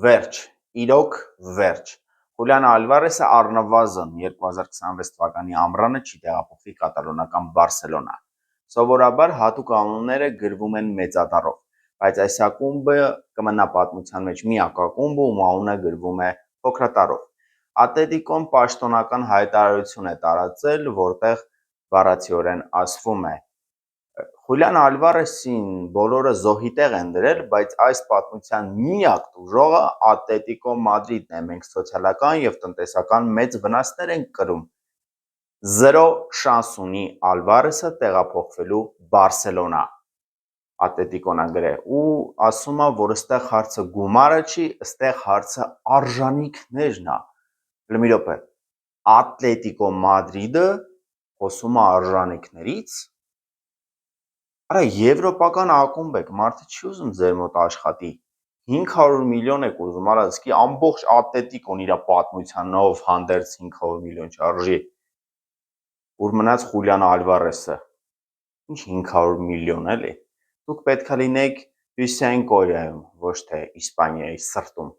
Վերջ, իրոք վերջ։ Խուլիան Ալվարեսը առնվազն 2026 թվականի ամռանը չի տեղափոխվի կատալոնական Բարսելոնա։ Սովորաբար հատուկ անունները գրվում են մեծատառով, բայց այս ակումբը կմնա պատմության մեջ միակ ակումբը, ում անունը գրվում է փոքրատառով։ Ատլետիկոն պաշտոնական հայտարարություն է տարածել, որտեղ բառացիորեն ասվում է. Խուլիան Ալվարեսին բոլորը զոհի տեղ են դրել, բայց այս պատմության միակ տուժողը Ատլետիկո Մադրիդն է, մենք սոցիալական եւ տնտեսական մեծ վնասներ ենք կրում։ 0 շանս ունի Ալվարեսը տեղափոխվելու Բարսելոնա։ Ատլետիկոն գրել ու ասում է, որ այստեղ հարցը գումարը չի, այստեղ հարցը արժանինքներն է։ Մի րոպե, Ատլետիկո Մադրիդը խոսում է արժանինքներից։ Արա եվրոպական ակումբ եք, մարդը չի ուզում ձեր մոտ աշխատի, 500 միլիոն եք ուզում, արա սկի ամբողջ Ատլետիկոն իր պատմությանով հանդերձ 500 միլիոն չարժի, ուր մնաց Խուլիան Ալվարեսը, ինչ 500 միլիոն էլի, դուք պետք է լինեք Հյուսիսային Կորեայում, ոչ թե Իսպանիայի սրտում։